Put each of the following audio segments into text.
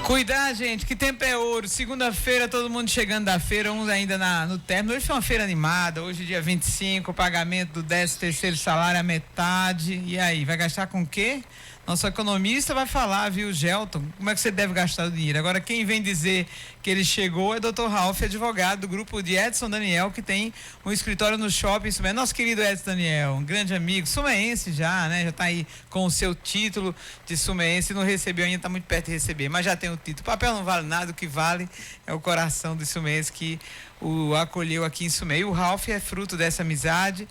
Cuidar, gente, que tempo é ouro. Segunda-feira, todo mundo chegando da feira, uns ainda no término. Hoje foi uma feira animada, hoje dia 25, o pagamento do 13º salário à metade. E aí, vai gastar com o quê? Nosso economista vai falar, viu, Gelton, como é que você deve gastar o dinheiro. Agora, quem vem dizer que ele chegou é o Dr. Ralph, advogado do grupo de Edson Daniel, que tem um escritório no shopping Sumé. Nosso querido Edson Daniel, um grande amigo, sumeense já, né? Já está aí com o seu título de sumeense, não recebeu ainda, está muito perto de receber, mas já tem o título. O papel não vale nada, o que vale é o coração do sumeense que o acolheu aqui em Sumé. E o Ralph é fruto dessa amizade.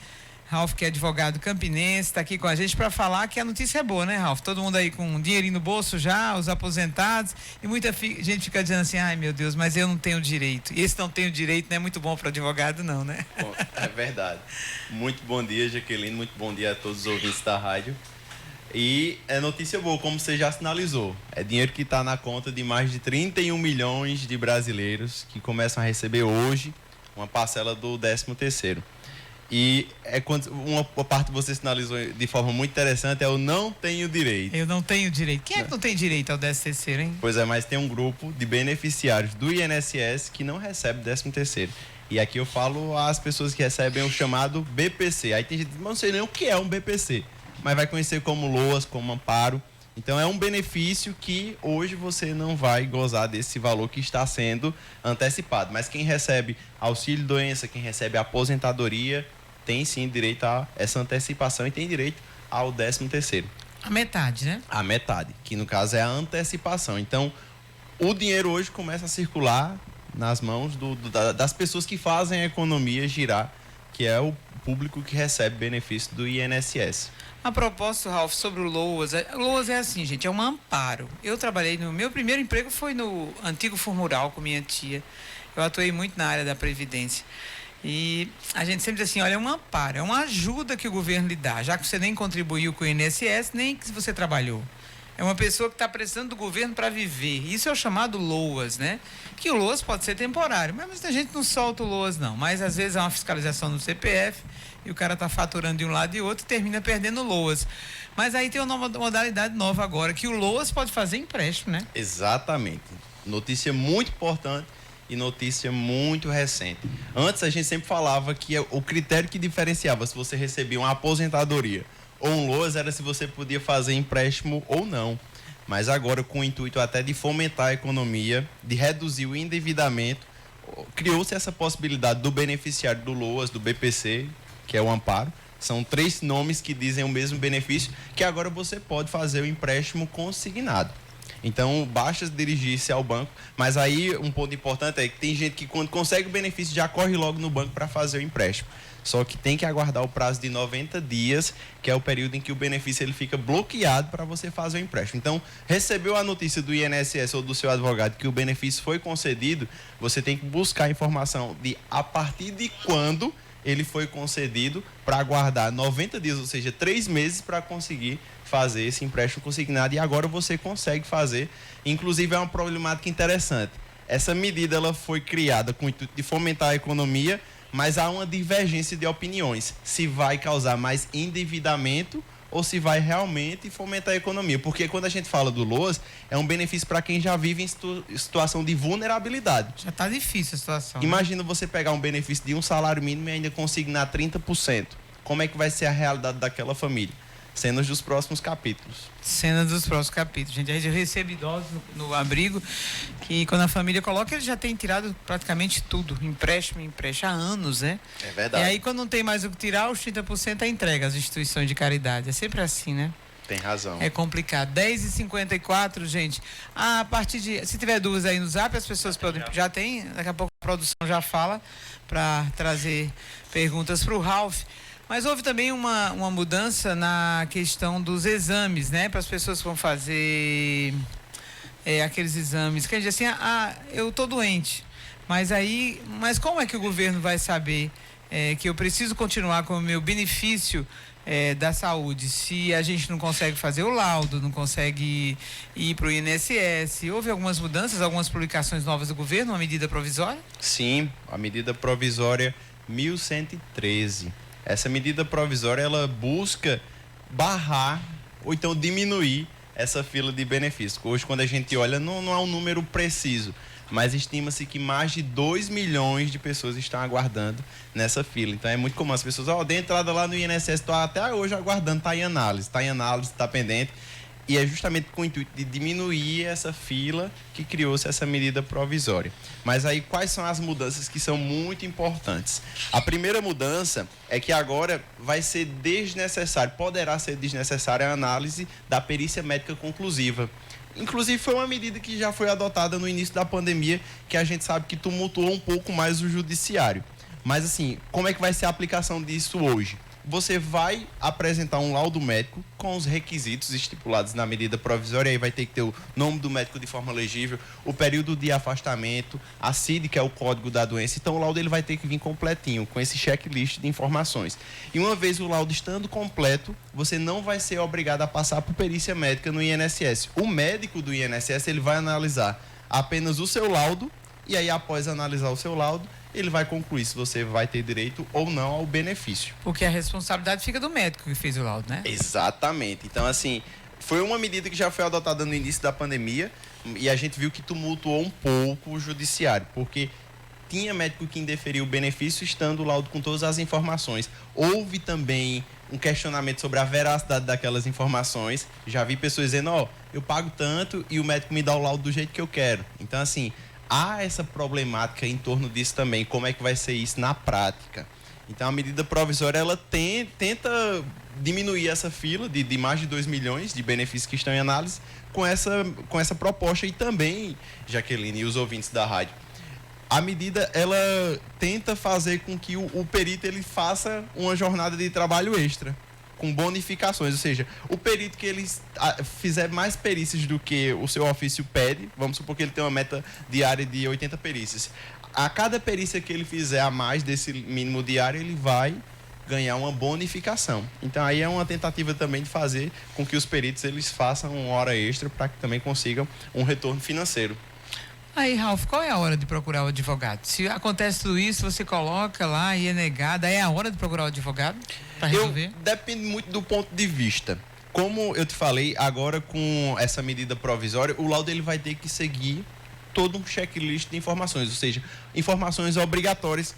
Ralph, que é advogado campinense, está aqui com a gente para falar que a notícia é boa, né, Ralph? Todo mundo aí com um dinheirinho no bolso já, os aposentados, e muita gente fica dizendo assim, ai meu Deus, mas eu não tenho direito. E esse não tem o direito não é muito bom para advogado não, né? Bom, é verdade. Muito bom dia, Jaqueline, muito bom dia a todos os ouvintes da rádio. E é notícia boa, como você já sinalizou. É dinheiro que está na conta de mais de 31 milhões de brasileiros que começam a receber hoje uma parcela do 13º. E é quando uma parte que você sinalizou de forma muito interessante é o não tenho direito. Eu não tenho direito. Quem é que não tem direito ao 13º, hein? Pois é, mas tem um grupo de beneficiários do INSS que não recebe 13º. E aqui eu falo às pessoas que recebem o chamado BPC. Aí tem gente que não sei nem o que é um BPC, mas vai conhecer como LOAS, como amparo. Então é um benefício que hoje você não vai gozar desse valor que está sendo antecipado. Mas quem recebe auxílio doença, quem recebe aposentadoria, tem sim direito a essa antecipação e tem direito ao 13º. A metade, né? A metade, que no caso é a antecipação. Então o dinheiro hoje começa a circular nas mãos das pessoas que fazem a economia girar, que é o público que recebe benefício do INSS. A propósito, Ralph, sobre o LOAS. O LOAS é assim, gente, é um amparo. Eu trabalhei meu primeiro emprego foi no antigo Formural com minha tia. Eu atuei muito na área da Previdência. E a gente sempre diz assim, olha, é um amparo, é uma ajuda que o governo lhe dá, já que você nem contribuiu com o INSS, nem que você trabalhou. É uma pessoa que está precisando do governo para viver. Isso é o chamado LOAS, né? Que o LOAS pode ser temporário, mas muita gente não solta o LOAS, não. Mas às vezes há uma fiscalização no CPF e o cara está faturando de um lado e outro e termina perdendo o LOAS. Mas aí tem uma modalidade nova agora, que o LOAS pode fazer empréstimo, né? Exatamente. Notícia muito importante e notícia muito recente. Antes a gente sempre falava que o critério que diferenciava se você recebia uma aposentadoria ou um LOAS era se você podia fazer empréstimo ou não. Mas agora, com o intuito até de fomentar a economia, de reduzir o endividamento, criou-se essa possibilidade do beneficiário do LOAS, do BPC, que é o amparo. São 3 nomes que dizem o mesmo benefício, que agora você pode fazer o empréstimo consignado. Então, basta dirigir-se ao banco, mas aí um ponto importante é que tem gente que quando consegue o benefício já corre logo no banco para fazer o empréstimo. Só que tem que aguardar o prazo de 90 dias, que é o período em que o benefício ele fica bloqueado para você fazer o empréstimo. Então, recebeu a notícia do INSS ou do seu advogado que o benefício foi concedido, você tem que buscar a informação de a partir de quando ele foi concedido para aguardar 90 dias, ou seja, 3 meses para conseguir fazer esse empréstimo consignado e agora você consegue fazer. Inclusive é uma problemática interessante. Essa medida ela foi criada com o intuito de fomentar a economia, mas há uma divergência de opiniões. Se vai causar mais endividamento ou se vai realmente fomentar a economia. Porque quando a gente fala do LOAS, é um benefício para quem já vive em situação de vulnerabilidade. Já está difícil a situação. Imagina você pegar um benefício de um salário mínimo e ainda consignar 30%. Como é que vai ser a realidade daquela família? Cenas dos próximos capítulos. Cenas dos próximos capítulos. Gente, a gente recebe idosos no abrigo que quando a família coloca, eles já têm tirado praticamente tudo. Empréstimo há anos, né? É verdade. E aí quando não tem mais o que tirar, os 30% é entrega às instituições de caridade. É sempre assim, né? Tem razão. É complicado. 10h54, gente. A partir de... Se tiver dúvidas aí no Zap, as pessoas podem... Já tem. Daqui a pouco a produção já fala para trazer perguntas para o Ralph. Mas houve também uma mudança na questão dos exames, né? Para as pessoas que vão fazer aqueles exames. Que a gente diz assim, eu estou doente. Mas como é que o governo vai saber que eu preciso continuar com o meu benefício da saúde, se a gente não consegue fazer o laudo, não consegue ir para o INSS? Houve algumas mudanças, algumas publicações novas do governo, uma medida provisória? Sim, a medida provisória 1113. Essa medida provisória ela busca barrar ou então diminuir essa fila de benefícios. Hoje, quando a gente olha, não é um número preciso, mas estima-se que mais de 2 milhões de pessoas estão aguardando nessa fila. Então é muito comum as pessoas, dei entrada lá no INSS, estou até hoje aguardando, está em análise, está pendente. E é justamente com o intuito de diminuir essa fila que criou-se essa medida provisória. Mas aí, quais são as mudanças que são muito importantes? A primeira mudança é que agora vai ser desnecessário, poderá ser desnecessária a análise da perícia médica conclusiva. Inclusive, foi uma medida que já foi adotada no início da pandemia, que a gente sabe que tumultuou um pouco mais o judiciário. Mas, assim, como é que vai ser a aplicação disso hoje? Você vai apresentar um laudo médico com os requisitos estipulados na medida provisória, aí vai ter que ter o nome do médico de forma legível, o período de afastamento, a CID, que é o código da doença. Então o laudo ele vai ter que vir completinho, com esse checklist de informações. E uma vez o laudo estando completo, você não vai ser obrigado a passar por perícia médica no INSS. O médico do INSS ele vai analisar apenas o seu laudo, e aí após analisar o seu laudo, ele vai concluir se você vai ter direito ou não ao benefício. Porque a responsabilidade fica do médico que fez o laudo, né? Exatamente. Então, assim, foi uma medida que já foi adotada no início da pandemia e a gente viu que tumultuou um pouco o judiciário, porque tinha médico que indeferiu o benefício estando o laudo com todas as informações. Houve também um questionamento sobre a veracidade daquelas informações. Já vi pessoas dizendo, eu pago tanto e o médico me dá o laudo do jeito que eu quero. Então, assim, há essa problemática em torno disso também, como é que vai ser isso na prática. Então a medida provisória ela tenta diminuir essa fila de mais de 2 milhões de benefícios que estão em análise com essa proposta. E também, Jaqueline e os ouvintes da rádio, a medida ela tenta fazer com que o perito ele faça uma jornada de trabalho extra, com bonificações, ou seja, o perito que ele fizer mais perícias do que o seu ofício pede, vamos supor que ele tem uma meta diária de 80 perícias, a cada perícia que ele fizer a mais desse mínimo diário, ele vai ganhar uma bonificação. Então aí é uma tentativa também de fazer com que os peritos eles façam uma hora extra para que também consigam um retorno financeiro. Aí, Ralf, qual é a hora de procurar o advogado? Se acontece tudo isso, você coloca lá e é negado, aí é a hora de procurar o advogado para resolver? Depende muito do ponto de vista. Como eu te falei, agora com essa medida provisória, o laudo ele vai ter que seguir todo um checklist de informações, ou seja, informações obrigatórias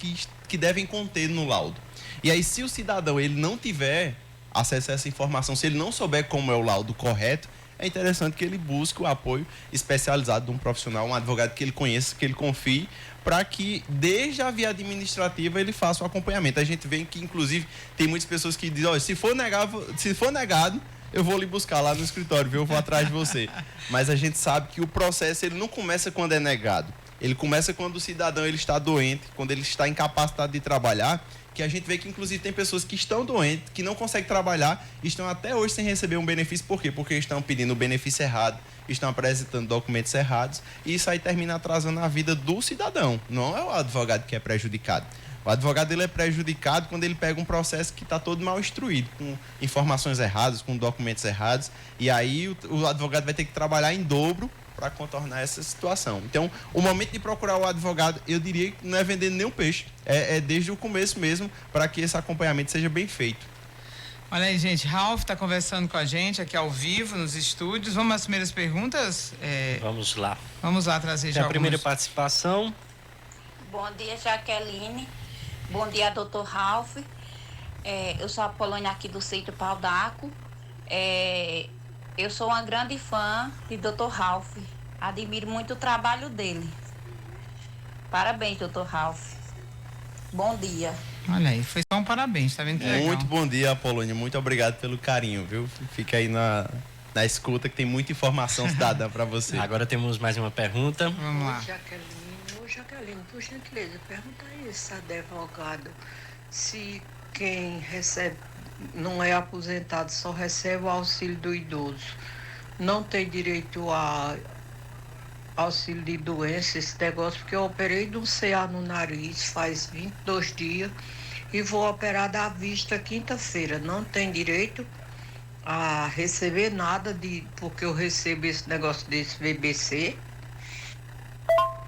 que devem conter no laudo. E aí, se o cidadão ele não tiver acesso a essa informação, se ele não souber como é o laudo correto, é interessante que ele busque o apoio especializado de um profissional, um advogado que ele conheça, que ele confie, para que, desde a via administrativa, ele faça o acompanhamento. A gente vê que, inclusive, tem muitas pessoas que dizem, se for negado, eu vou lhe buscar lá no escritório, viu? Eu vou atrás de você. Mas a gente sabe que o processo ele não começa quando é negado. Ele começa quando o cidadão ele está doente, quando ele está incapacitado de trabalhar, que a gente vê que, inclusive, tem pessoas que estão doentes, que não conseguem trabalhar, estão até hoje sem receber um benefício. Por quê? Porque estão pedindo o benefício errado, estão apresentando documentos errados, e isso aí termina atrasando a vida do cidadão. Não é o advogado que é prejudicado. O advogado ele é prejudicado quando ele pega um processo que está todo mal instruído, com informações erradas, com documentos errados, e aí o advogado vai ter que trabalhar em dobro para contornar essa situação. Então, o momento de procurar o advogado, eu diria que não é vender nenhum peixe, é desde o começo mesmo, para que esse acompanhamento seja bem feito. Olha aí, gente, Ralf está conversando com a gente aqui ao vivo, nos estúdios. Vamos às primeiras perguntas? Vamos lá. Vamos lá trazer já a primeira participação. Bom dia, Jaqueline. Bom dia, doutor Ralf. Eu sou a Polônia aqui do Sítio Pau d'Arco. Eu sou uma grande fã de Dr. Ralf. Admiro muito o trabalho dele. Parabéns, Dr. Ralf. Bom dia. Olha aí, foi só um parabéns, tá vendo que legal? Muito bom dia, Apolônia. Muito obrigado pelo carinho, viu? Fica aí na escuta que tem muita informação cidadã para você. Agora temos mais uma pergunta. Vamos lá. Jaqueline, por gentileza, pergunta aí esse advogado se quem recebe não é aposentado, só recebe o auxílio do idoso, não tem direito a auxílio de doença, esse negócio, porque eu operei de um CA no nariz faz 22 dias e vou operar da vista quinta-feira. Não tem direito a receber nada porque eu recebo esse negócio desse BBC.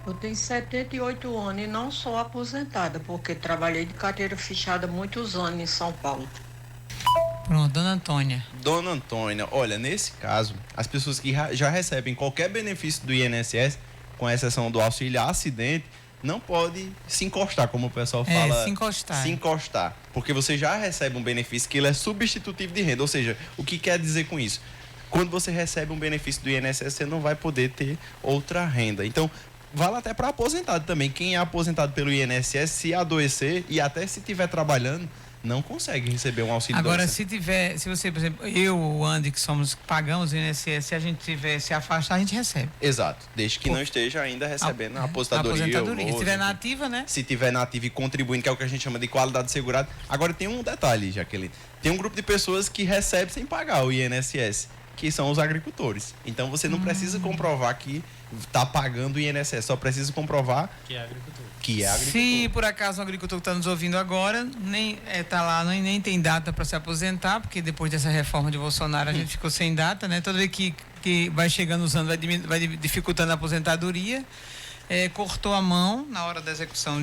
Eu tenho 78 anos e não sou aposentada, porque trabalhei de carteira fechada há muitos anos em São Paulo. Pronto, dona Antônia. Dona Antônia, olha, nesse caso, as pessoas que já recebem qualquer benefício do INSS, com exceção do auxílio a acidente, não pode se encostar, como o pessoal fala. Se encostar. Se encostar. Porque você já recebe um benefício que ele é substitutivo de renda. Ou seja, o que quer dizer com isso? Quando você recebe um benefício do INSS, você não vai poder ter outra renda. Então, vale até para aposentado também. Quem é aposentado pelo INSS, se adoecer e até se estiver trabalhando, não consegue receber um auxílio Agora, doença. se você, por exemplo, eu, o Andy, que pagamos o INSS, se a gente tiver se afastar, a gente recebe. Exato, desde que não esteja ainda recebendo a aposentadoria. Se estiver na ativa, né? Se estiver na ativa e contribuindo, que é o que a gente chama de qualidade segurada. Agora tem um detalhe, Jaqueline. Tem um grupo de pessoas que recebe sem pagar o INSS, que são os agricultores. Então você não precisa comprovar que está pagando o INSS, só precisa comprovar Que é agricultor. que é agricultor. Se por acaso o agricultor que está nos ouvindo agora nem está lá, nem tem data para se aposentar, porque depois dessa reforma de Bolsonaro a gente ficou sem data, né? Toda vez que vai chegando os anos vai dificultando a aposentadoria. Cortou a mão na hora da execução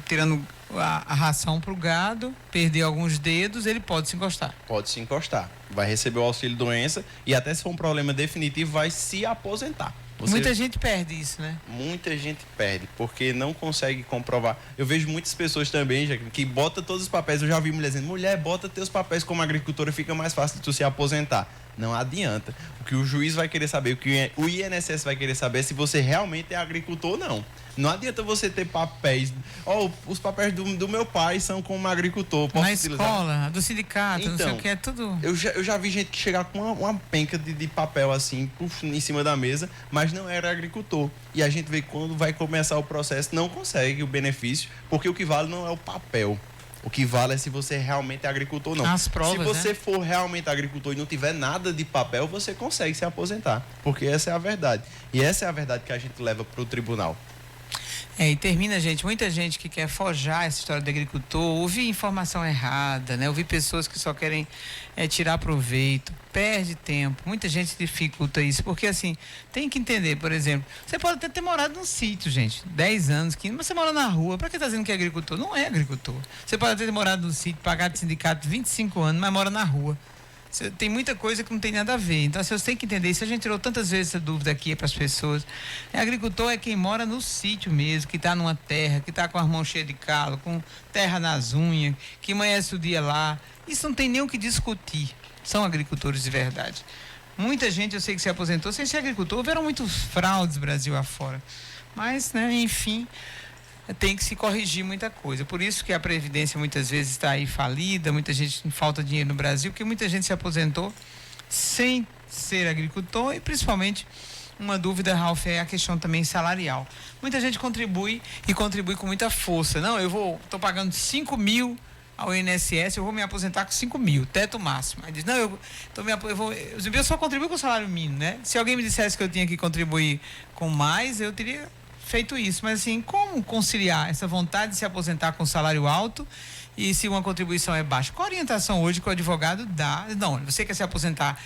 tirando a ração para o gado, perdeu alguns dedos, ele pode se encostar. Pode se encostar. Vai receber o auxílio doença e até se for um problema definitivo, vai se aposentar. Muita gente perde isso, né? Muita gente perde, porque não consegue comprovar. Eu vejo muitas pessoas também, Jaqueline, que bota todos os papéis. Eu já vi mulher dizendo, mulher, bota teus papéis como agricultora, fica mais fácil de tu se aposentar. Não adianta. O que o juiz vai querer saber, o que o INSS vai querer saber é se você realmente é agricultor ou não. Não adianta você ter papéis. Os papéis do meu pai são como agricultor. Posso na utilizar? Escola, do sindicato, Então, não sei o que, é tudo. Eu já vi gente que chegar com uma penca de papel assim, em cima da mesa, mas não era agricultor. E a gente vê que quando vai começar o processo, não consegue o benefício, porque o que vale não é o papel. O que vale é se você realmente é agricultor ou não. As provas, se você né? for realmente agricultor e não tiver nada de papel, você consegue se aposentar. Porque essa é a verdade. E essa é a verdade que a gente leva para o tribunal. E termina, gente, muita gente que quer forjar essa história do agricultor, ouvir informação errada, né? Ouvir pessoas que só querem tirar proveito, perde tempo. Muita gente dificulta isso, porque assim, tem que entender, por exemplo, você pode até ter morado num sítio, gente, 10 anos, 15, mas você mora na rua, pra que tá dizendo que é agricultor? Não é agricultor. Você pode até ter morado num sítio, pagado de sindicato 25 anos, mas mora na rua. Tem muita coisa que não tem nada a ver. Então, você tem que entender isso. A gente tirou tantas vezes essa dúvida aqui para as pessoas. Agricultor é quem mora no sítio mesmo, que está numa terra, que está com as mãos cheias de calo, com terra nas unhas, que amanhece o dia lá. Isso não tem nem o que discutir. São agricultores de verdade. Muita gente, eu sei que se aposentou sem ser agricultor. Houveram muitos fraudes Brasil afora. Mas, né, enfim, tem que se corrigir muita coisa. Por isso que a Previdência muitas vezes está aí falida, muita gente falta dinheiro no Brasil, porque muita gente se aposentou sem ser agricultor e principalmente uma dúvida, Ralf, é a questão também salarial. Muita gente contribui e contribui com muita força. Não, estou pagando 5 mil ao INSS, eu vou me aposentar com 5 mil, teto máximo. Aí diz, não, eu só contribuo com o salário mínimo, né? Se alguém me dissesse que eu tinha que contribuir com mais, eu teria feito isso, mas assim, como conciliar essa vontade de se aposentar com salário alto e se uma contribuição é baixa? Qual a orientação hoje que o advogado dá? Não, você quer se aposentar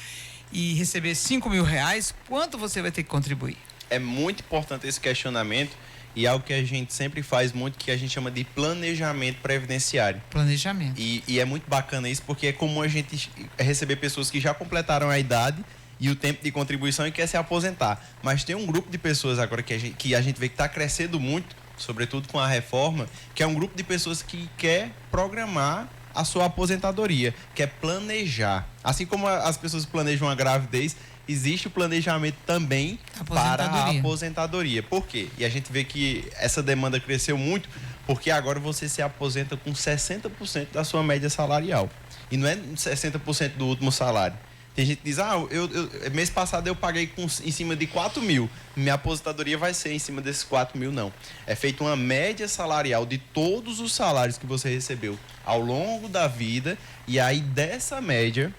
e receber 5 mil reais, quanto você vai ter que contribuir? É muito importante esse questionamento e é algo que a gente sempre faz muito, que a gente chama de planejamento previdenciário. Planejamento. E é muito bacana isso, porque é comum a gente receber pessoas que já completaram a idade e o tempo de contribuição e quer se aposentar. Mas tem um grupo de pessoas agora que a gente vê que está crescendo muito, sobretudo com a reforma, que é um grupo de pessoas que quer programar a sua aposentadoria, quer planejar. Assim como as pessoas planejam a gravidez, existe o planejamento também para a aposentadoria. Por quê? E a gente vê que essa demanda cresceu muito, porque agora você se aposenta com 60% da sua média salarial. E não é 60% do último salário. Tem gente que diz, mês passado eu paguei em cima de 4 mil, minha aposentadoria vai ser em cima desses 4 mil, não. É feita uma média salarial de todos os salários que você recebeu ao longo da vida, e aí dessa média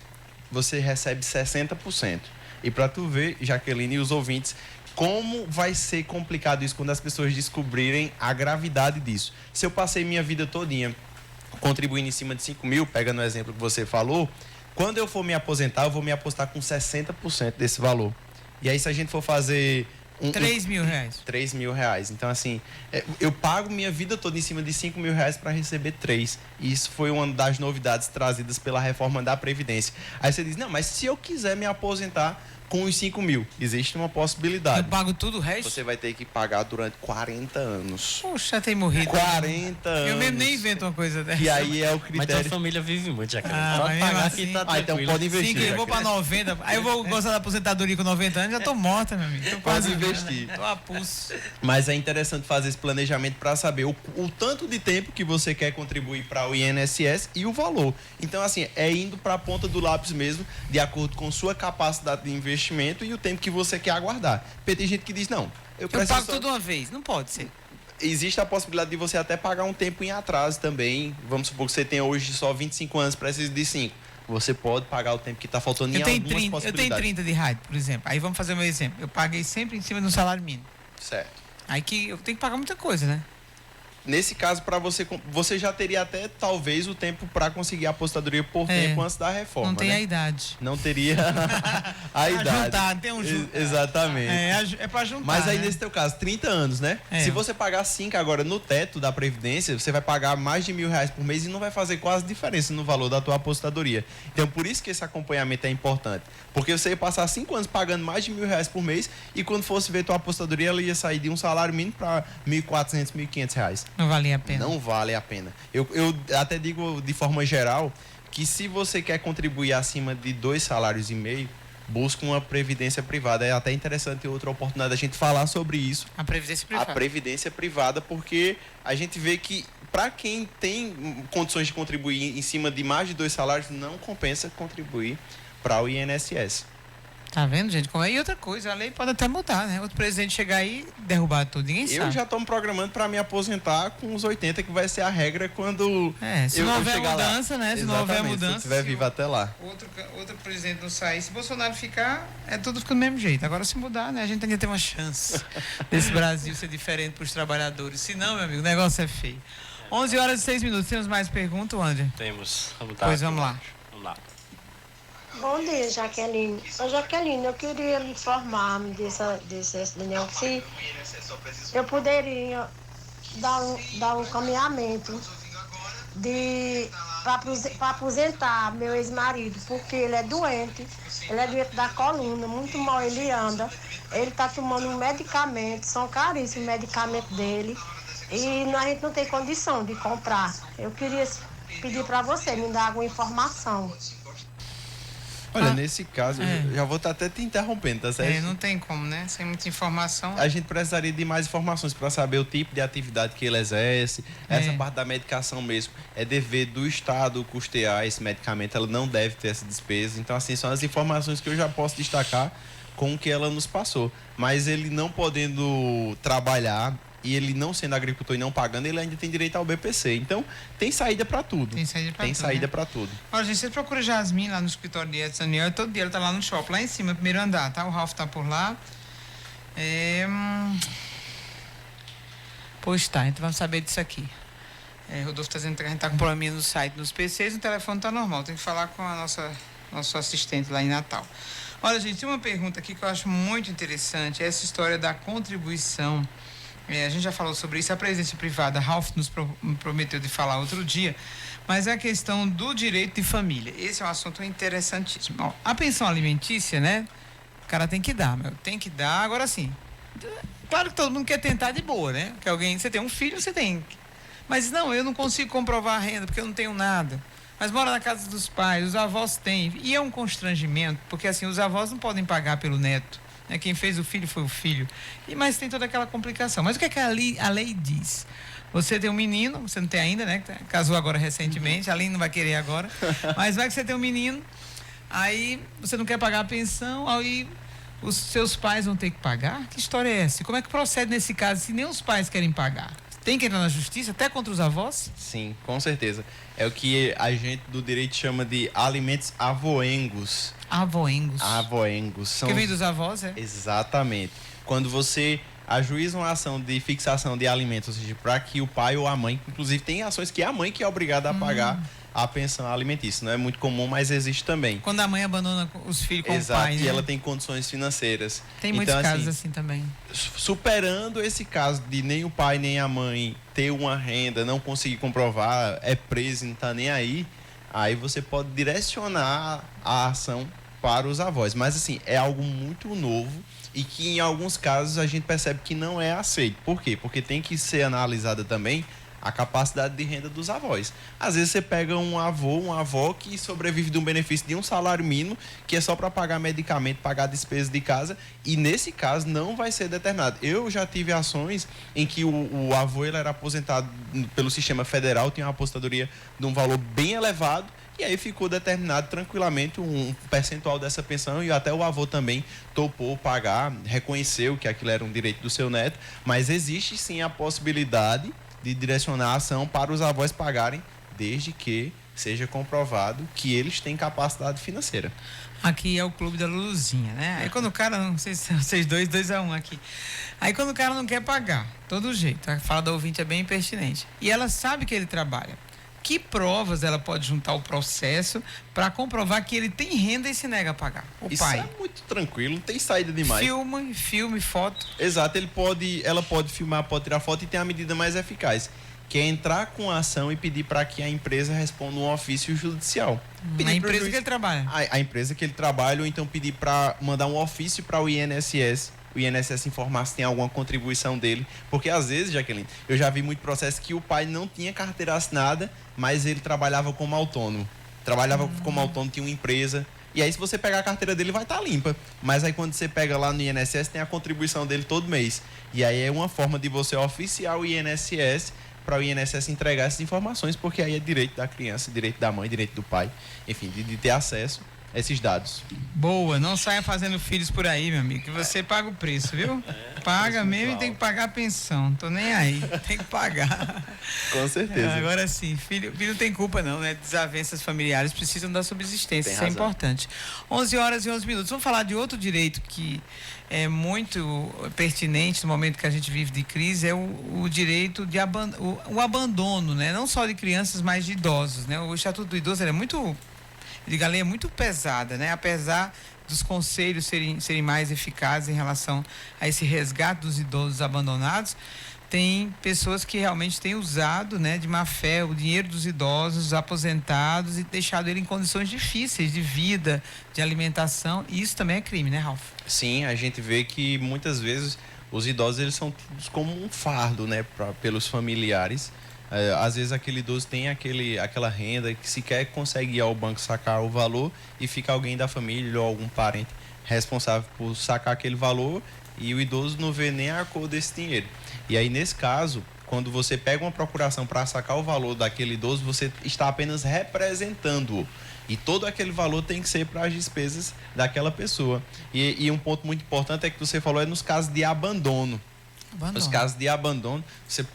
você recebe 60%. E para tu ver, Jaqueline e os ouvintes, como vai ser complicado isso quando as pessoas descobrirem a gravidade disso. Se eu passei minha vida todinha contribuindo em cima de 5 mil, pegando o exemplo que você falou, quando eu for me aposentar, eu vou me apostar com 60% desse valor. E aí, se a gente for fazer R$3.000. R$3.000. Então, assim, eu pago minha vida toda em cima de R$5.000 para receber 3. E isso foi uma das novidades trazidas pela reforma da Previdência. Aí você diz, não, mas se eu quiser me aposentar com os 5.000, existe uma possibilidade. Eu pago tudo o resto? Você vai ter que pagar durante 40 anos. Poxa, já tem morrido. 40 anos. Eu mesmo nem invento uma coisa dessa. E aí é o Mas tua critério. família vive muito, Jaqueline. Ah, Pode mas pagar mesmo que assim- tá Ah, então tranquilo. pode investir. Sim, que eu vou pra 90. Aí eu vou gostar da aposentadoria com 90 anos, já tô morta, meu amigo. Tô Pode quase investir. Tô a pulso. Mas é interessante fazer esse planejamento para saber o tanto de tempo que você quer contribuir para o INSS e o valor. Então, assim, é indo para a ponta do lápis mesmo, de acordo com sua capacidade de investimento e o tempo que você quer aguardar. Porque tem gente que diz, não, eu Eu preciso pago só... tudo uma vez. Não pode ser. Existe a possibilidade de você até pagar um tempo em atraso também. Vamos supor que você tenha hoje só 25 anos, precisa de 5. Você pode pagar o tempo que está faltando em algumas Eu tenho possibilidades. 30 de rádio, por exemplo. Aí vamos fazer o meu exemplo. Eu paguei sempre em cima do salário mínimo. Certo. Aí que eu tenho que pagar muita coisa, né? Nesse caso, para você já teria até talvez o tempo para conseguir a aposentadoria por tempo antes da reforma. Não tem né? a idade. Não teria a idade. Juntar, tem um Exatamente. É pra juntar. Mas aí, né? nesse teu caso, 30 anos, né? É. Se você pagar 5 agora no teto da Previdência, você vai pagar mais de R$1.000 por mês e não vai fazer quase diferença no valor da tua aposentadoria. Então, por isso que esse acompanhamento é importante. Porque você ia passar 5 anos pagando mais de R$1.000 por mês e quando fosse ver tua aposentadoria, ela ia sair de um salário mínimo para R$1.400, R$1.500. Não valia a pena. Não vale a pena. Eu até digo de forma geral que se você quer contribuir acima de 2,5 salários, busca uma previdência privada. É até interessante outra oportunidade a gente falar sobre isso. A previdência A privada. previdência privada, porque a gente vê que para quem tem condições de contribuir em cima de mais de 2 salários, não compensa contribuir para o INSS. Tá vendo, gente? Como é? E outra coisa, a lei pode até mudar, né? Outro presidente chegar aí e derrubar tudo. Ninguém Eu sabe. já estou me programando para me aposentar com os 80, que vai ser a regra quando Se eu não houver chegar lá. mudança, né? Se não houver Exatamente, mudança. se eu estiver vivo até lá. Outro presidente não sair, se Bolsonaro ficar, tudo fica do mesmo jeito. Agora, se mudar, né? A gente ainda tem uma chance desse Brasil ser diferente para os trabalhadores. Se não, meu amigo, o negócio é feio. 11h06. Temos mais perguntas, André? Temos. Vamos dar Pois aqui vamos lá. embaixo. Vamos lá. Bom dia, Jaqueline. Ô, Jaqueline, eu queria me informar desse Daniel, se eu poderia dar um caminhamento para aposentar meu ex-marido, porque ele é doente da coluna, muito mal ele anda. Ele está tomando um medicamento, são caríssimos os medicamentos dele, e a gente não tem condição de comprar. Eu queria pedir para você me dar alguma informação. Olha, nesse caso, eu já vou estar até te interrompendo, tá certo? Não tem como, né? Sem muita informação. A gente precisaria de mais informações para saber o tipo de atividade que ele exerce. Essa parte da medicação mesmo. É dever do Estado custear esse medicamento, ela não deve ter essa despesa. Então, assim, são as informações que eu já posso destacar com o que ela nos passou. Mas ele não podendo trabalhar e ele não sendo agricultor e não pagando, ele ainda tem direito ao BPC. Então, tem saída para tudo. Tem saída pra Tem tudo, saída né? para tudo. Olha, gente, você procura Jasmine lá no escritório de Edson Daniel, todo dia ela tá lá no shopping, lá em cima, primeiro andar, tá? O Ralf tá por lá. Pois tá, então vamos saber disso aqui. Rodolfo tá dizendo que a gente tá com probleminha no site, nos PCs, o telefone tá normal, tem que falar com a nosso assistente lá em Natal. Olha, gente, tem uma pergunta aqui que eu acho muito interessante, essa história da contribuição. A gente já falou sobre isso, a previdência privada, Ralf nos prometeu de falar outro dia, mas é a questão do direito de família. Esse é um assunto interessantíssimo. Ó, a pensão alimentícia, né? O cara tem que dar, tem que dar. Agora sim, claro que todo mundo quer tentar de boa, né? Que você tem um filho, você tem. Mas não, eu não consigo comprovar a renda porque eu não tenho nada. Mas mora na casa dos pais, os avós têm. E é um constrangimento, porque assim, os avós não podem pagar pelo neto. Quem fez o filho foi o filho. Mas tem toda aquela complicação. Mas o que é que a lei diz? Você tem um menino, você não tem ainda, né? Casou agora recentemente, a Aline não vai querer agora. Mas vai que você tem um menino, aí você não quer pagar a pensão, aí os seus pais vão ter que pagar? Que história é essa? Como é que procede nesse caso se nem os pais querem pagar? Tem que entrar na justiça, até contra os avós? Sim, com certeza. É o que a gente do direito chama de alimentos avoengos. Avoengos. Avoengos. São Que vem dos avós, é? Exatamente. Quando você ajuiza uma ação de fixação de alimentos, ou seja, para que o pai ou a mãe, inclusive tem ações que é a mãe que é obrigada a pagar a pensão alimentícia. Não é muito comum, mas existe também. Quando a mãe abandona os filhos com Exato, o pai, e né? ela tem condições financeiras. Tem muitos então, casos assim também. Superando esse caso de nem o pai nem a mãe ter uma renda, não conseguir comprovar, é preso e não está nem aí você pode direcionar a ação para os avós. Mas assim, é algo muito novo e que em alguns casos a gente percebe que não é aceito. Por quê? Porque tem que ser analisada também a capacidade de renda dos avós. Às vezes você pega um avô, uma avó que sobrevive de um benefício de um salário mínimo, que é só para pagar medicamento, pagar despesas de casa, e nesse caso não vai ser determinado. Eu já tive ações em que o avô ele era aposentado pelo sistema federal, tinha uma aposentadoria de um valor bem elevado, e aí ficou determinado tranquilamente um percentual dessa pensão, e até o avô também topou pagar, reconheceu que aquilo era um direito do seu neto, mas existe sim a possibilidade de direcionar a ação para os avós pagarem, desde que seja comprovado que eles têm capacidade financeira. Aqui é o clube da Luluzinha, né? Aí quando o cara, não sei se vocês 2-1 aqui. Aí quando o cara não quer pagar, todo jeito, a fala da ouvinte é bem pertinente. E ela sabe que ele trabalha. Que provas ela pode juntar ao processo para comprovar que ele tem renda e se nega a pagar? Isso pai. É muito tranquilo, não tem saída demais. Filme, foto. Exato, ela pode filmar, pode tirar foto, e tem a medida mais eficaz, que é entrar com a ação e pedir para que a empresa responda um ofício judicial. A empresa que ele trabalha. A empresa que ele trabalha, ou então pedir para mandar um ofício para o INSS. O INSS informar se tem alguma contribuição dele. Porque às vezes, Jaqueline, eu já vi muito processo que o pai não tinha carteira assinada, mas ele trabalhava como autônomo. Como autônomo, tinha uma empresa. E aí, se você pegar a carteira dele, vai estar limpa. Mas aí, quando você pega lá no INSS, tem a contribuição dele todo mês. E aí é uma forma de você oficiar o INSS para o INSS entregar essas informações, porque aí é direito da criança, direito da mãe, direito do pai, enfim, de ter acesso a esses dados. Boa, não saia fazendo filhos por aí, meu amigo, que você paga o preço, viu? Paga mesmo e tem que pagar a pensão. Tô nem aí, tem que pagar. Com certeza. Agora sim, filho não tem culpa não, né? Desavenças familiares precisam da subsistência, isso é importante. 11h11. Vamos falar de outro direito que é muito pertinente no momento que a gente vive de crise, é o direito de o abandono, né? Não só de crianças, mas de idosos, né? O Estatuto do Idoso ele é muito, a lei é muito pesada, né? Apesar dos conselhos serem mais eficazes em relação a esse resgate dos idosos abandonados, tem pessoas que realmente têm usado, né, de má fé o dinheiro dos idosos aposentados e deixado ele em condições difíceis de vida, de alimentação, e isso também é crime, né, Ralf? Sim, a gente vê que muitas vezes os idosos eles são tidos como um fardo, né, pelos familiares. Às vezes aquele idoso tem aquela renda que sequer consegue ir ao banco sacar o valor, e fica alguém da família ou algum parente responsável por sacar aquele valor, e o idoso não vê nem a cor desse dinheiro. E aí, nesse caso, quando você pega uma procuração para sacar o valor daquele idoso, você está apenas representando-o. E todo aquele valor tem que ser para as despesas daquela pessoa. E um ponto muito importante é que você falou, é nos casos de abandono. Nos casos de abandono,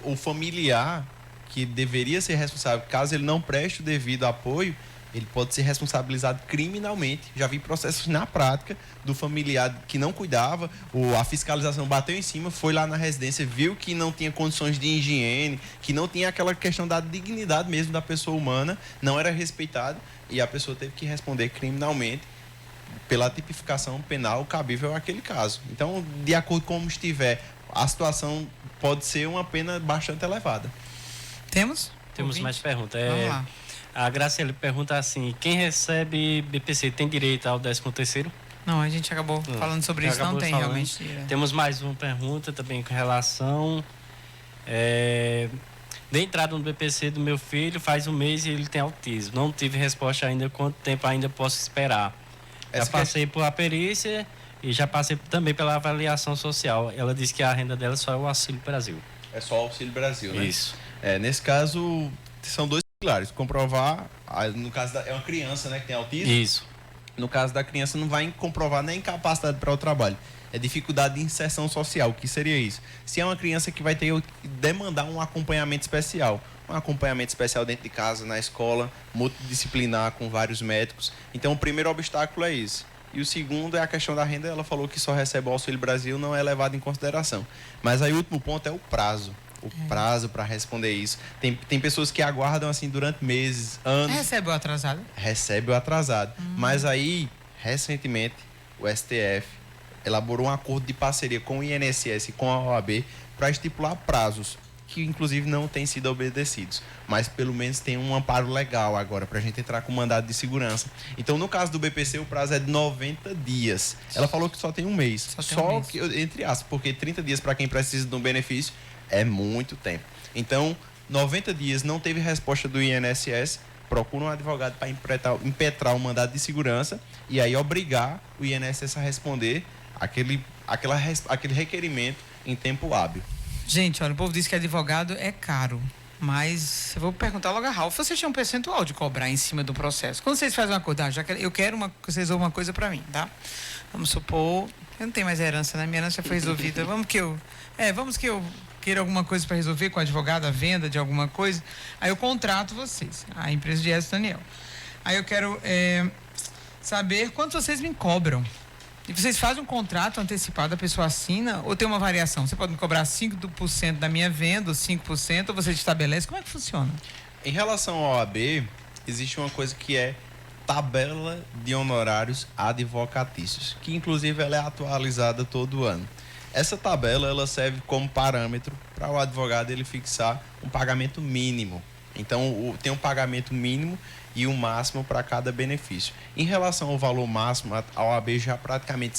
o familiar que deveria ser responsável, caso ele não preste o devido apoio, ele pode ser responsabilizado criminalmente. Já vi processos na prática do familiar que não cuidava, a fiscalização bateu em cima, foi lá na residência, viu que não tinha condições de higiene, que não tinha aquela questão da dignidade mesmo da pessoa humana, não era respeitado, e a pessoa teve que responder criminalmente pela tipificação penal cabível àquele caso. Então, de acordo com como estiver, a situação pode ser uma pena bastante elevada. Temos mais perguntas. Vamos lá. A Graciela pergunta assim: quem recebe BPC tem direito ao 13º? Não, a gente acabou falando sobre isso, não tem falando. realmente. Temos mais uma pergunta também com relação de entrada no BPC do meu filho, faz um mês e ele tem autismo. Não tive resposta ainda, quanto tempo ainda posso esperar? Já passei por a perícia e já passei também pela avaliação social. Ela disse que a renda dela só é o Auxílio Brasil. É só o Auxílio Brasil, né? Isso. Nesse caso, são dois pilares. Comprovar, no caso é uma criança, né, que tem autismo. Isso. No caso da criança, não vai comprovar nem incapacidade para o trabalho. É dificuldade de inserção social. O que seria isso? Se é uma criança que vai ter demandar um acompanhamento especial. Um acompanhamento especial dentro de casa, na escola, multidisciplinar com vários médicos. Então, o primeiro obstáculo é isso. E o segundo é a questão da renda. Ela falou que só recebe o Auxílio Brasil, não é levado em consideração. Mas aí o último ponto é o prazo. o prazo para responder isso. Tem pessoas que aguardam assim durante meses, anos. Recebe o atrasado? Recebe o atrasado. Mas aí, recentemente, o STF elaborou um acordo de parceria com o INSS e com a OAB para estipular prazos que, inclusive, não têm sido obedecidos. Mas, pelo menos, tem um amparo legal agora para a gente entrar com mandado de segurança. Então, no caso do BPC, o prazo é de 90 dias. Ela falou que só tem um mês. Só que, entre aspas, porque 30 dias para quem precisa de um benefício é muito tempo. Então, 90 dias não teve resposta do INSS, procura um advogado para impetrar o mandado de segurança e aí obrigar o INSS a responder aquele requerimento em tempo hábil. Gente, olha, o povo diz que advogado é caro, mas eu vou perguntar logo a Ralf, vocês tinham um percentual de cobrar em cima do processo? Quando vocês fazem uma coisa, já que eu quero que vocês resolvam uma coisa para mim, tá? Vamos supor, eu não tenho mais herança, né? Minha herança já foi resolvida. Vamos que eu queira alguma coisa para resolver com o advogado, a venda de alguma coisa, aí eu contrato vocês, a empresa de Edson Daniel. Aí eu quero saber quanto vocês me cobram. E vocês fazem um contrato antecipado, a pessoa assina, ou tem uma variação? Você pode me cobrar 5% da minha venda, ou 5%, ou você estabelece? Como é que funciona? Em relação ao OAB, existe uma coisa que é tabela de honorários advocatícios, que inclusive ela é atualizada todo ano. Essa tabela ela serve como parâmetro para o advogado ele fixar um pagamento mínimo. Então, tem um pagamento mínimo e um máximo para cada benefício. Em relação ao valor máximo, a OAB já praticamente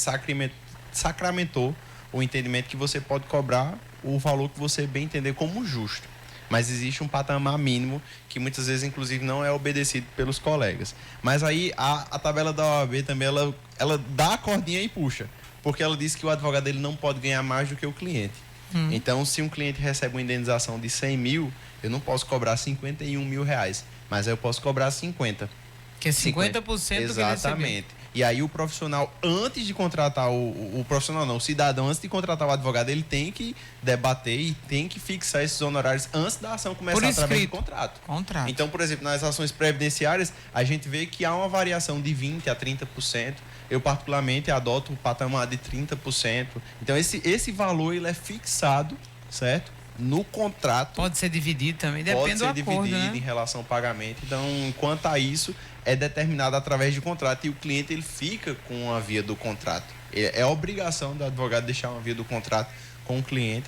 sacramentou o entendimento que você pode cobrar o valor que você bem entender como justo. Mas existe um patamar mínimo que muitas vezes, inclusive, não é obedecido pelos colegas. Mas aí a tabela da OAB também, ela dá a cordinha e puxa. Porque ela diz que o advogado ele não pode ganhar mais do que o cliente. Então, se um cliente recebe uma indenização de 100 mil, eu não posso cobrar 51 mil reais, mas eu posso cobrar 50. Que é 50% do que ele Exatamente. E aí o profissional, antes de contratar o profissional não, o cidadão, antes de contratar o advogado, ele tem que debater e tem que fixar esses honorários antes da ação começar através de contrato. Então, por exemplo, nas ações previdenciárias, a gente vê que há uma variação de 20% a 30%. Eu, particularmente, adoto o patamar de 30%. Então, esse valor ele é fixado, certo? No contrato. Pode ser dividido também, depende do acordo, né? Pode ser dividido em relação ao pagamento. Então, quanto a isso, é determinado através de contrato e o cliente ele fica com a via do contrato. É obrigação do advogado deixar uma via do contrato com o cliente.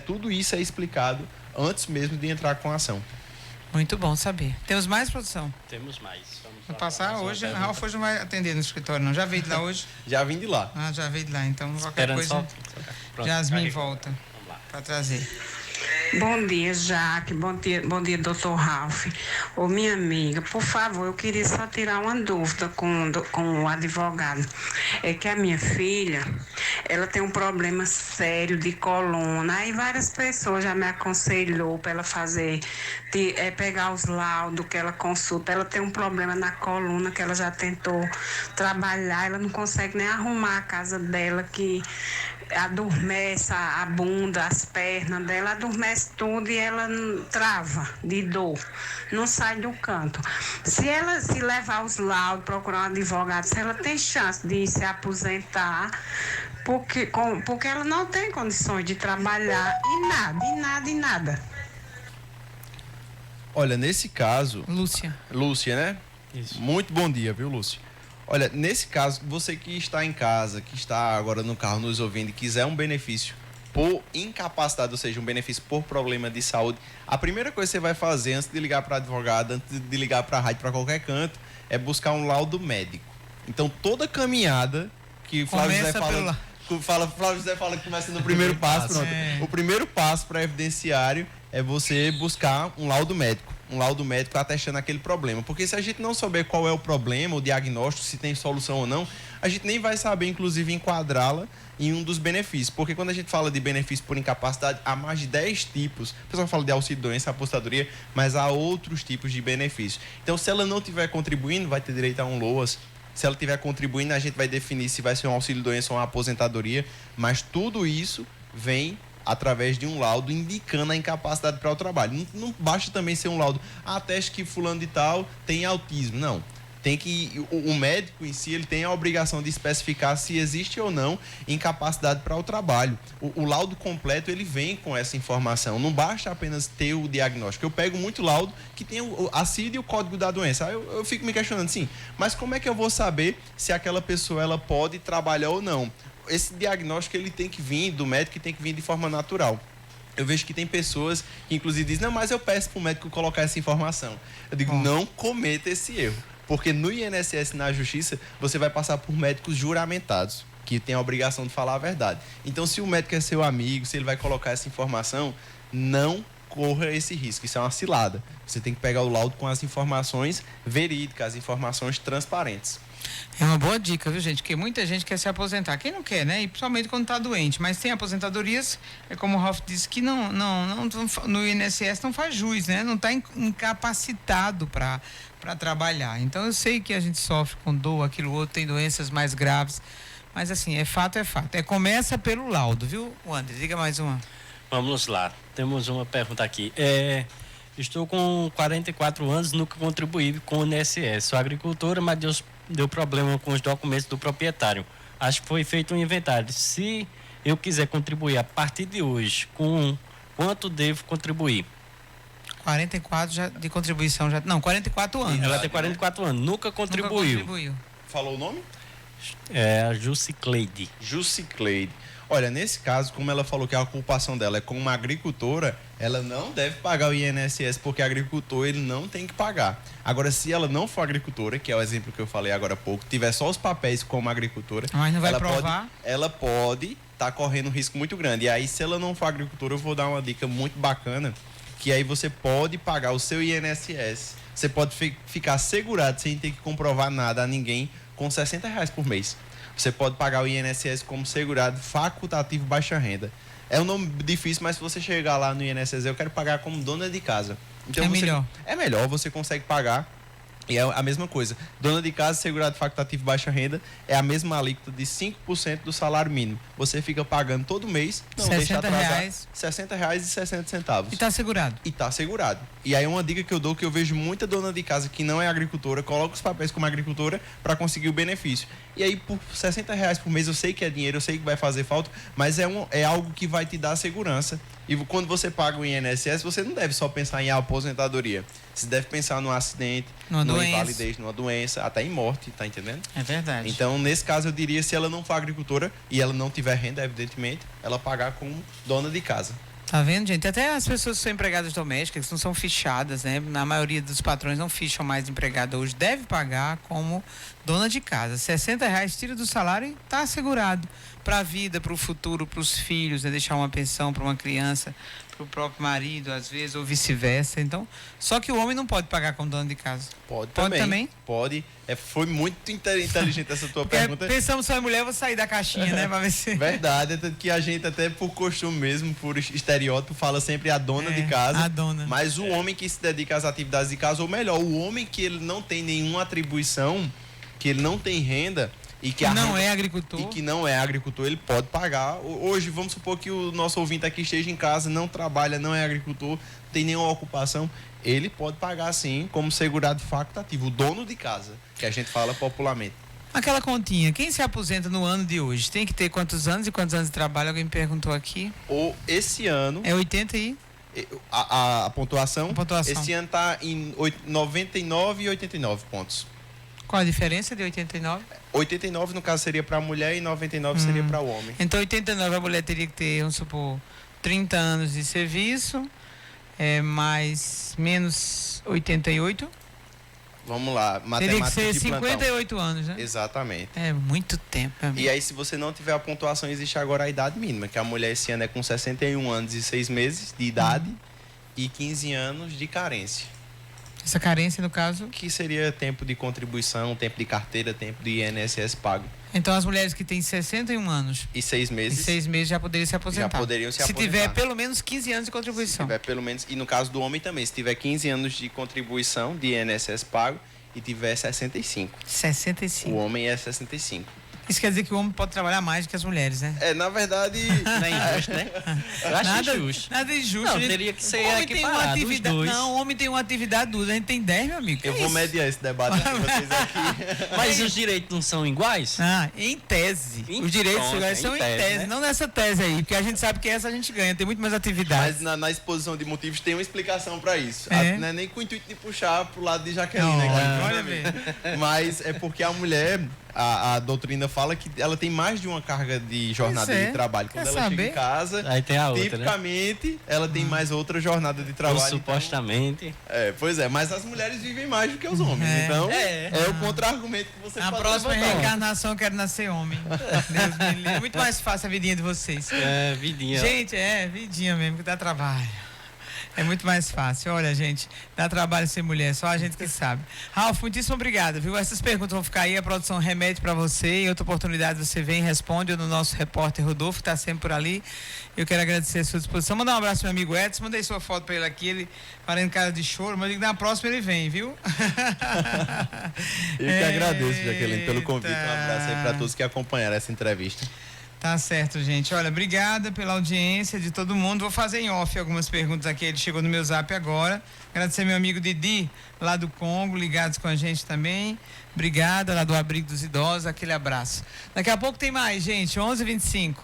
Tudo isso é explicado antes mesmo de entrar com a ação. Muito bom saber. Temos mais, produção? Temos mais. Vou passar hoje. A Ralf hoje não vai atender no escritório, não. Já veio de lá hoje? Já vim de lá. Já veio de lá. Então, qualquer coisa, Jasmin volta para trazer. Bom dia, Jaque. Bom dia, doutor Ralf. Ô, minha amiga, por favor, eu queria só tirar uma dúvida com o advogado. É que a minha filha, ela tem um problema sério de coluna. Aí várias pessoas já me aconselhou para ela pegar os laudos que ela consulta. Ela tem um problema na coluna que ela já tentou trabalhar. Ela não consegue nem arrumar a casa dela, que adormece a bunda, as pernas dela, adormece tudo e ela trava de dor, não sai do canto. Se levar os laudos, procurar um advogado, se ela tem chance de se aposentar, porque ela não tem condições de trabalhar e nada. Olha, nesse caso... Lúcia, né? Isso. Muito bom dia, viu, Lúcia? Olha, nesse caso, você que está em casa, que está agora no carro nos ouvindo e quiser um benefício por incapacidade, ou seja, um benefício por problema de saúde, a primeira coisa que você vai fazer antes de ligar para advogado, antes de ligar para a rádio, para qualquer canto, é buscar um laudo médico. Então, toda caminhada que Flávio José fala que começa no primeiro passo, pronto. O primeiro passo para evidenciário é você buscar um laudo médico. Um laudo médico atestando aquele problema. Porque se a gente não souber qual é o problema, o diagnóstico, se tem solução ou não, a gente nem vai saber, inclusive, enquadrá-la em um dos benefícios. Porque quando a gente fala de benefício por incapacidade, há mais de 10 tipos. O pessoal fala de auxílio-doença, apostadoria, mas há outros tipos de benefício. Então, se ela não estiver contribuindo, vai ter direito a um LOAS. Se ela estiver contribuindo, a gente vai definir se vai ser um auxílio-doença ou uma aposentadoria. Mas tudo isso vem através de um laudo indicando a incapacidade para o trabalho. Não basta também ser um laudo, ateste que fulano de tal tem autismo. Não. o médico em si, ele tem a obrigação de especificar se existe ou não incapacidade para o trabalho. O laudo completo, ele vem com essa informação. Não basta apenas ter o diagnóstico. Eu pego muito laudo que tem a CID e o código da doença. Aí eu fico me questionando assim, mas como é que eu vou saber se aquela pessoa ela pode trabalhar ou não? Esse diagnóstico, ele tem que vir do médico e tem que vir de forma natural. Eu vejo que tem pessoas que inclusive dizem, não, mas eu peço para o médico colocar essa informação. Eu digo, não cometa esse erro. Porque no INSS, na Justiça, você vai passar por médicos juramentados, que têm a obrigação de falar a verdade. Então, se o médico é seu amigo, se ele vai colocar essa informação, não corra esse risco. Isso é uma cilada. Você tem que pegar o laudo com as informações verídicas, as informações transparentes. É uma boa dica, viu, gente? Porque muita gente quer se aposentar. Quem não quer, né? E principalmente quando está doente. Mas tem aposentadorias, é como o Ralf disse, que não, no INSS não faz jus, né? Não está incapacitado para trabalhar. Então eu sei que a gente sofre com dor, aquilo outro, tem doenças mais graves. Mas assim, é fato, é fato. Começa pelo laudo, viu, Wander? Diga mais uma. Vamos lá. Temos uma pergunta aqui. Estou com 44 anos, nunca contribuí com o INSS. Sou agricultora, mas deu problema com os documentos do proprietário. Acho que foi feito um inventário. Se eu quiser contribuir a partir de hoje, com quanto devo contribuir? 44 já de contribuição já. Não, 44 anos. Ela tem 44 anos, nunca contribuiu. Falou o nome? A Jucicleide. Jucicleide. Olha, nesse caso, como ela falou que a ocupação dela é como uma agricultora, ela não deve pagar o INSS, porque agricultor ele não tem que pagar. Agora, se ela não for agricultora, que é o exemplo que eu falei agora há pouco, tiver só os papéis como agricultora, mas não vai provar? Ela pode estar correndo um risco muito grande. E aí, se ela não for agricultora, eu vou dar uma dica muito bacana, que aí você pode pagar o seu INSS. Você pode ficar segurado sem ter que comprovar nada a ninguém com R$60 por mês. Você pode pagar o INSS como segurado facultativo baixa renda. É um nome difícil, mas se você chegar lá no INSS, eu quero pagar como dona de casa. Então melhor. É melhor, você consegue pagar. E é a mesma coisa. Dona de casa, segurado facultativo baixa renda, é a mesma alíquota de 5% do salário mínimo. Você fica pagando todo mês, não deixa atrasar, R$60,60. E está segurado. E está segurado. E aí uma dica que eu dou, que eu vejo muita dona de casa que não é agricultora, coloca os papéis como agricultora para conseguir o benefício. E aí por R$60 por mês, eu sei que é dinheiro, eu sei que vai fazer falta, mas é algo que vai te dar segurança. E quando você paga o INSS, você não deve só pensar em aposentadoria. Você deve pensar num acidente, numa invalidez, numa doença, até em morte, tá entendendo? É verdade. Então, nesse caso, eu diria, se ela não for agricultora e ela não tiver renda, evidentemente, ela pagar como dona de casa. Tá vendo, gente? Até as pessoas que são empregadas domésticas não são fichadas, né? Na maioria dos patrões não ficham mais empregada hoje. Deve pagar como dona de casa. R$60 tira do salário e tá assegurado para a vida, para o futuro, para os filhos, né? Deixar uma pensão para uma criança, para o próprio marido, às vezes, ou vice-versa. Então, só que o homem não pode pagar como dono de casa. Pode também. Pode. Foi muito inteligente essa tua pergunta. Pensamos só em mulher, eu vou sair da caixinha, né? Pra ver se... Verdade, que a gente até por costume mesmo, por estereótipo, fala sempre a dona de casa. A dona. Mas o homem que se dedica às atividades de casa, ou melhor, o homem que ele não tem nenhuma atribuição, que ele não tem renda, e que não é agricultor. E que não é agricultor, ele pode pagar. Hoje, vamos supor que o nosso ouvinte aqui esteja em casa, não trabalha, não é agricultor, tem nenhuma ocupação, ele pode pagar sim como segurado facultativo, o dono de casa, que a gente fala popularmente. Aquela continha, quem se aposenta no ano de hoje, tem que ter quantos anos e quantos anos de trabalho? Alguém me perguntou aqui. Esse ano... É 80 e... A pontuação? Esse ano está em 99 e 89 pontos. Qual a diferença de 89? 89 no caso seria para a mulher e 99 seria para o homem. Então 89 a mulher teria que ter, vamos supor, 30 anos de serviço, menos 88. Vamos lá, matemática. Teria que ser 58 anos, né? Exatamente. É muito tempo. E aí, se você não tiver a pontuação, existe agora a idade mínima, que a mulher esse ano é com 61 anos e 6 meses de idade e 15 anos de carência. Essa carência, no caso? Que seria tempo de contribuição, tempo de carteira, tempo de INSS pago. Então, as mulheres que têm 61 anos... E 6 meses... E 6 meses já poderiam se aposentar. Já poderiam se aposentar. Se tiver pelo menos 15 anos de contribuição. Se tiver pelo menos... E no caso do homem também, se tiver 15 anos de contribuição de INSS pago e tiver 65. 65. O homem é 65. Isso quer dizer que o homem pode trabalhar mais do que as mulheres, né? Na verdade... Não é injusto, né? Eu acho injusto. Nada injusto. Não, gente. teria que ser O homem tem uma equiparado, os atividade. dois. Não, o homem tem uma atividade dura. A gente tem 10, meu amigo. Eu vou mediar esse debate com vocês aqui. Mas os direitos não são iguais? Em tese. Em Os direitos pronto, iguais em são em tese, tese, né? não nessa tese aí, porque a gente sabe que essa a gente ganha, tem muito mais atividades. Mas na exposição de motivos tem uma explicação para isso. É? Não é nem com o intuito de puxar pro lado de Jaqueline, Não, né? olha bem. Mas é porque a mulher, a doutrina fala que ela tem mais de uma carga de jornada Pois é. de trabalho. Quando Quer ela saber? chega em casa, Aí tem a outra, né? tipicamente, ela tem mais outra jornada de Ou trabalho. supostamente. Pois é, mas as mulheres vivem mais do que os homens. É. Então, É. é o contra-argumento que você Na pode próxima levantar. reencarnação eu quero nascer homem. Deus me livre. É muito mais fácil a vidinha de vocês. É, vidinha. Gente, vidinha mesmo, que dá trabalho. É muito mais fácil. Olha, gente, dá trabalho ser mulher, só a gente que sabe. Ralf, muitíssimo obrigado, viu? Essas perguntas vão ficar aí, a produção remete para você. Em outra oportunidade você vem e responde no nosso repórter Rodolfo, que está sempre por ali. Eu quero agradecer a sua disposição. Mandar um abraço pro meu amigo Edson, mandei sua foto para ele aqui, ele fazendo cara de choro, mas eu digo, na próxima ele vem, viu? Eu que agradeço, Jaqueline, pelo convite. Um abraço aí para todos que acompanharam essa entrevista. Tá certo, gente. Olha, obrigada pela audiência de todo mundo. Vou fazer em off algumas perguntas aqui. Ele chegou no meu zap agora. Agradecer meu amigo Didi, lá do Congo, ligados com a gente também. Obrigada, lá do Abrigo dos Idosos. Aquele abraço. Daqui a pouco tem mais, gente. 11h25.